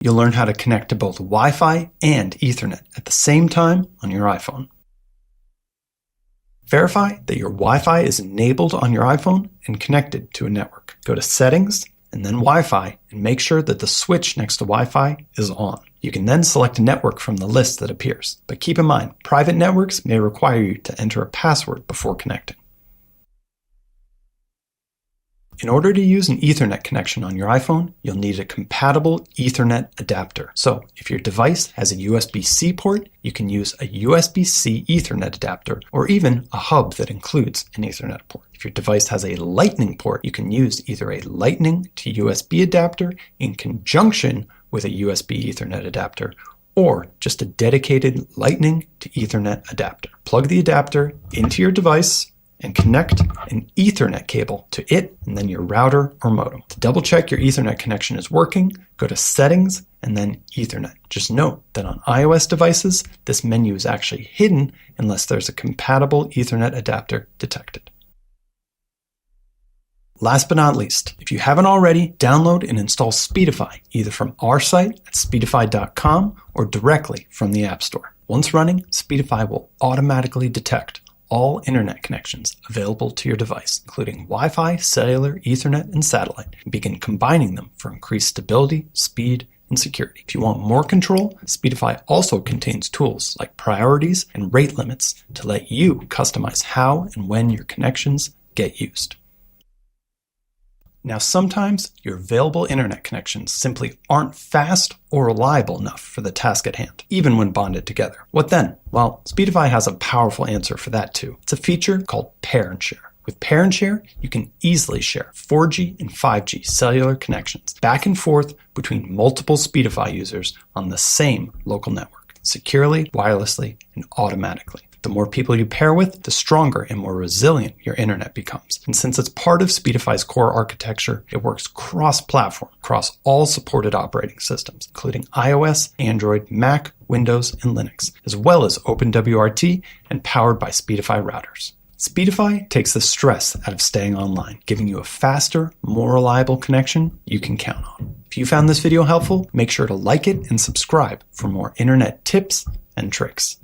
you'll learn how to connect to both Wi-Fi and Ethernet at the same time on your iPhone. Verify that your Wi-Fi is enabled on your iPhone and connected to a network. Go to Settings and then Wi-Fi and make sure that the switch next to Wi-Fi is on. You can then select a network from the list that appears, but keep in mind, private networks may require you to enter a password before connecting. In order to use an Ethernet connection on your iPhone, you'll need a compatible Ethernet adapter. So if your device has a USB-C port, you can use a USB-C Ethernet adapter or even a hub that includes an Ethernet port. If your device has a Lightning port, you can use either a Lightning to USB adapter in conjunction with a USB Ethernet adapter or just a dedicated Lightning to Ethernet adapter. Plug the adapter into your device and connect an Ethernet cable to it and then your router or modem. To double check your Ethernet connection is working, go to Settings and then Ethernet. Just note that on iOS devices, this menu is actually hidden unless there's a compatible Ethernet adapter detected. Last but not least, if you haven't already, download and install Speedify, either from our site at speedify.com or directly from the App Store. Once running, Speedify will automatically detect all internet connections available to your device, including Wi-Fi, cellular, Ethernet, and satellite, and begin combining them for increased stability, speed, and security. If you want more control, Speedify also contains tools like priorities and rate limits to let you customize how and when your connections get used. Now, sometimes your available internet connections simply aren't fast or reliable enough for the task at hand, even when bonded together. What then? Well, Speedify has a powerful answer for that too. It's a feature called Pair and Share. With Pair and Share, you can easily share 4G and 5G cellular connections back and forth between multiple Speedify users on the same local network, securely, wirelessly, and automatically. The more people you pair with, the stronger and more resilient your internet becomes. And since it's part of Speedify's core architecture, it works cross-platform across all supported operating systems, including iOS, Android, Mac, Windows, and Linux, as well as OpenWRT and powered by Speedify routers. Speedify takes the stress out of staying online, giving you a faster, more reliable connection you can count on. If you found this video helpful, make sure to like it and subscribe for more internet tips and tricks.